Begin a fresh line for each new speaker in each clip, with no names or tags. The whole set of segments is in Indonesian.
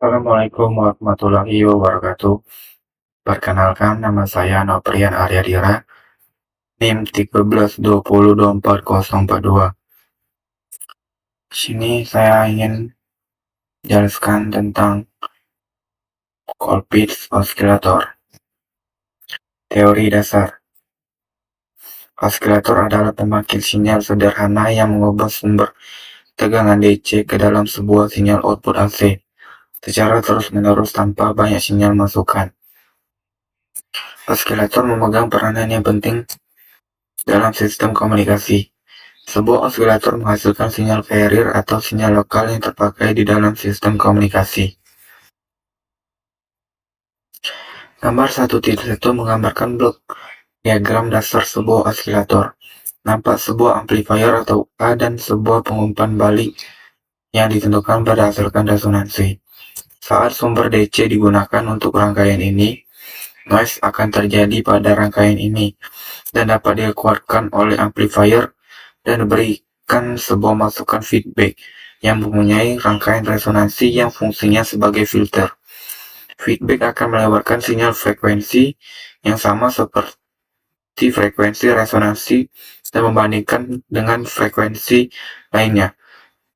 Assalamualaikum warahmatullahi wabarakatuh. Perkenalkan, nama saya Noprian Aryadira, NIM 1320240042. Di sini saya ingin jelaskan tentang Colpitts Oscillator. Teori dasar. Oscillator adalah pembangkit sinyal sederhana yang mengubah sumber tegangan DC ke dalam sebuah sinyal output AC secara terus-menerus tanpa banyak sinyal masukan. Oscillator memegang peranan yang penting dalam sistem komunikasi. Sebuah osilator menghasilkan sinyal carrier atau sinyal lokal yang terpakai di dalam sistem komunikasi. Gambar 1.1 menggambarkan blok diagram dasar sebuah osilator. Nampak sebuah amplifier atau A dan sebuah pengumpan balik yang ditentukan berdasarkan resonansi. Saat sumber DC digunakan untuk rangkaian ini, noise akan terjadi pada rangkaian ini dan dapat dikuatkan oleh amplifier dan diberikan sebuah masukan feedback yang mempunyai rangkaian resonansi yang fungsinya sebagai filter. Feedback akan melewatkan sinyal frekuensi yang sama seperti frekuensi resonansi dan membandingkan dengan frekuensi lainnya.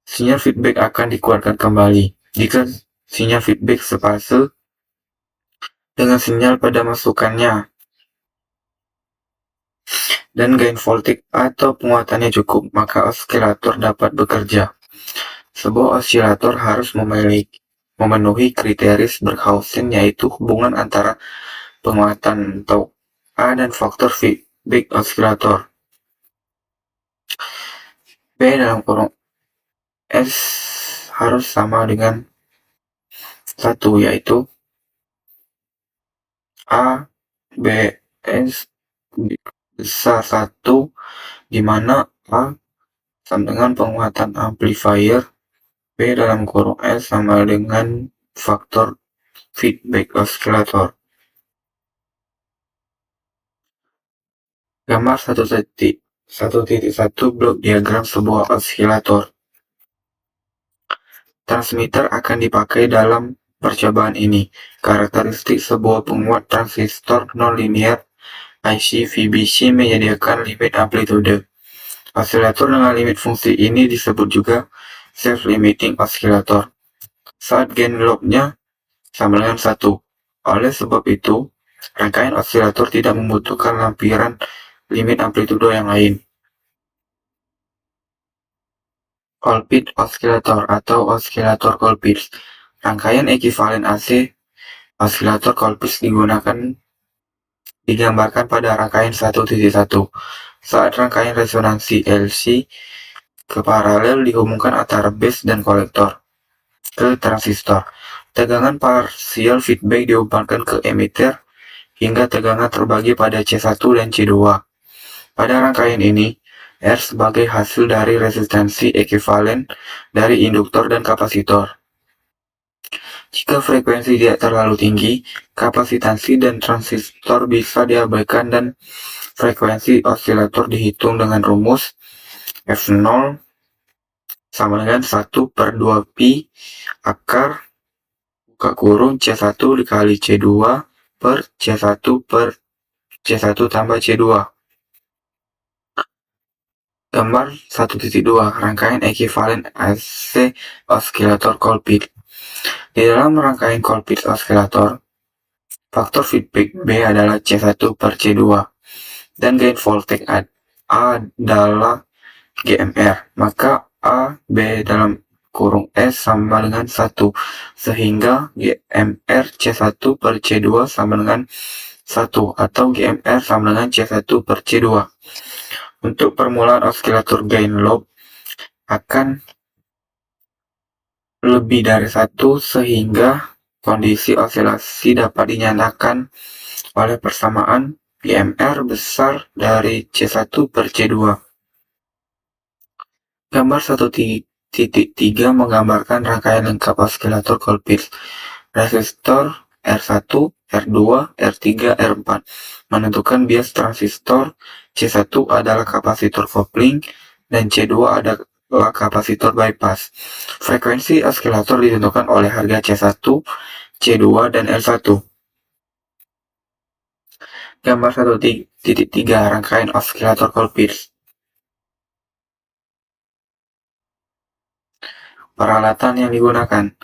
Sinyal feedback akan dikuatkan kembali jika sinyal feedback sefase dengan sinyal pada masukannya dan gain voltage atau penguatannya cukup, maka osilator dapat bekerja. Sebuah osilator harus memenuhi kriteria Berkhausen, yaitu hubungan antara penguatan atau A dan faktor feedback osilator. B dalam kurung S harus sama dengan 1, yaitu A, B, S besar 1, di mana A sama dengan penguatan amplifier, B dalam kurung S sama dengan faktor feedback osilator. Gambar 1.1 blok diagram sebuah osilator. Transmitter akan dipakai dalam percobaan ini. Karakteristik sebuah penguat transistor nonlinear IC VBC menyediakan limit amplitude. Osilator dengan limit fungsi ini disebut juga self-limiting oscillator saat gain lobe-nya sama dengan 1. Oleh sebab itu, rangkaian osilator tidak membutuhkan lampiran limit amplitude yang lain. Colpitts Oscillator atau osilator Colpitts. Rangkaian ekuivalen AC osilator Colpitts digambarkan pada rangkaian 1.1 saat rangkaian resonansi LC ke paralel dihubungkan antara base dan kolektor ke transistor. Tegangan parsial feedback diumpankan ke emitter hingga tegangan terbagi pada C1 dan C2. Pada rangkaian ini, R sebagai hasil dari resistansi ekuivalen dari induktor dan kapasitor. Jika frekuensi tidak terlalu tinggi, kapasitansi dan transistor bisa diabaikan dan frekuensi osilator dihitung dengan rumus F0 sama dengan 1/2pi akar buka kurung C1 dikali C2 per C1 tambah C2. Gambar 1.2 rangkaian ekuivalen AC osilator Colpitts. Di dalam rangkaian Colpitts osilator, faktor feedback B adalah C1 per C2 dan gain voltage A adalah GMR, maka A, B dalam kurung S sama dengan 1, sehingga GMR C1 per C2 sama dengan 1, atau GMR sama dengan C1 per C2. Untuk permulaan osilator gain lobe akan lebih dari 1, sehingga kondisi osilasi dapat dinyatakan oleh persamaan GMR besar dari C1 per C2. Gambar 1.3 menggambarkan rangkaian lengkap osilator Colpitts. Resistor R1, R2, R3, R4 menentukan bias transistor. C1 adalah kapasitor kopling dan C2 adalah kapasitor bypass. Frekuensi oscillator ditentukan oleh harga C1, C2, dan L1. Gambar 1.3 rangkaian oscillator Colpitts. Peralatan yang digunakan: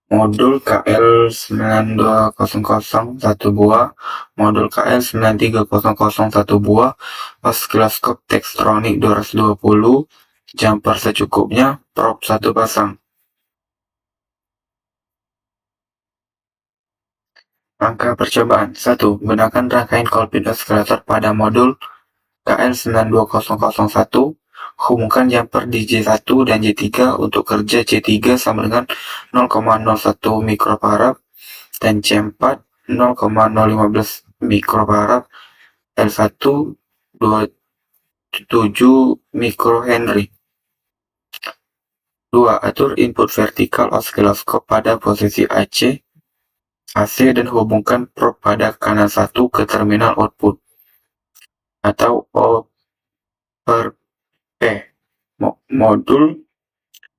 modul KL9200 1 buah, modul KL9300 1 buah, osiloskop Tektronix 220, jumper secukupnya, probe 1 pasang. Angka percobaan: 1. Gunakan rangkaian Colpitts oscillator pada modul KL92001. Hubungkan jumper di J1 dan J3 untuk kerja C3 sama dengan 0,01 mikrofarad dan C4 0,015 mikrofarad, L1 27 mikrohenry. 2. Atur input vertikal osiloskop pada posisi AC dan hubungkan probe pada kanal 1 ke terminal output atau O per P. Modul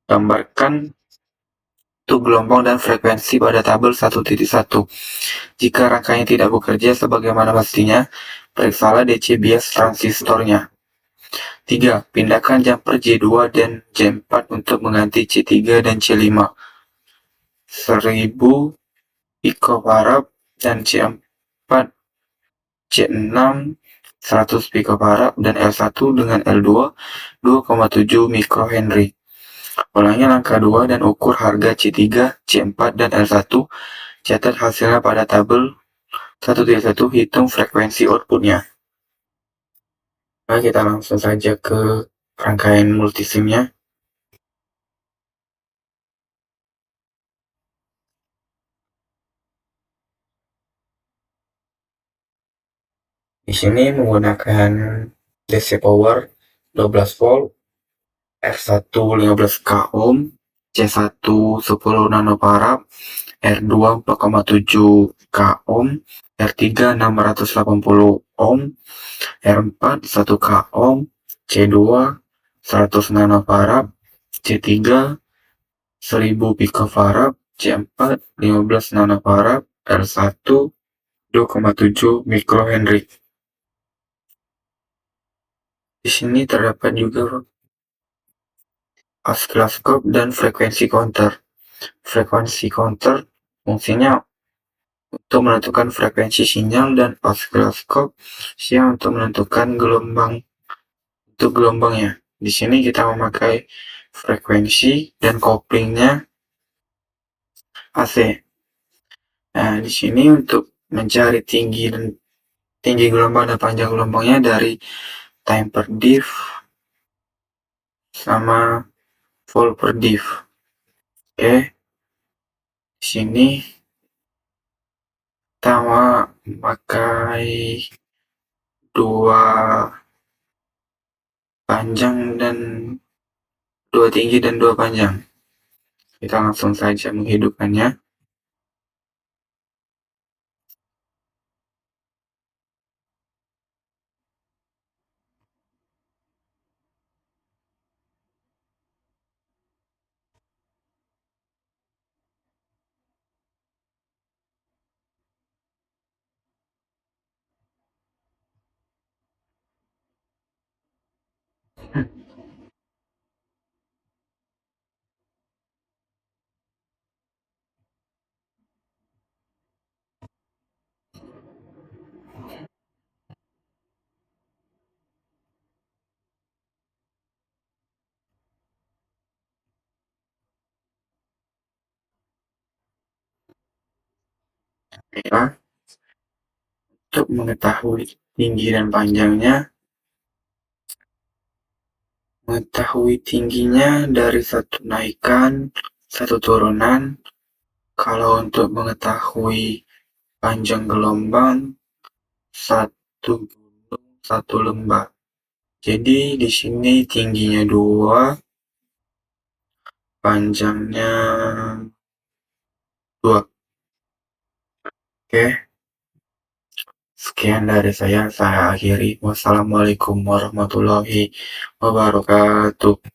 gambarkan gelombang dan frekuensi pada tabel 1.1. Jika rangkaian tidak bekerja sebagaimana mestinya, periksalah DC bias transistornya. 3. Pindahkan jumper J2 dan J4 untuk mengganti C3 dan C5. 1000 picofarad dan C4, C6 100 picofarad dan L1 dengan L2 2,7 mikrohenry. Ulangi langkah 2 dan ukur harga C3, C4, dan L1. Catat hasilnya pada tabel 1.1. Hitung frekuensi outputnya. Nah, kita langsung saja ke rangkaian multisimnya. Di sini menggunakan DC power 12 volt, R1 15 k ohm, C1 10 nanofarad, R2 4,7 k ohm, R3 680 ohm, R4 1 k ohm, C2 100 nanofarad, C3 1000 picofarad, C4 15 nanofarad, R1 2,7 mikrohenry. Di sini terdapat juga osiloskop dan frekuensi counter. Frekuensi counter fungsinya untuk menentukan frekuensi sinyal dan osiloskop siang untuk menentukan gelombangnya. Di sini kita memakai frekuensi dan koplingnya AC. Nah, di sini untuk mencari tinggi gelombang dan panjang gelombangnya dari time per diff sama volt per diff. Oke, di sini kita memakai dua tinggi dan dua panjang. Kita langsung saja menghidupkannya. Ya, untuk mengetahui tinggi dan panjangnya, mengetahui tingginya dari satu naikan, satu turunan. Kalau untuk mengetahui panjang gelombang, satu gunung, satu lembah. Jadi di sini tingginya 2, panjangnya 2. Oke, sekian dari saya akhiri. Wassalamualaikum warahmatullahi wabarakatuh.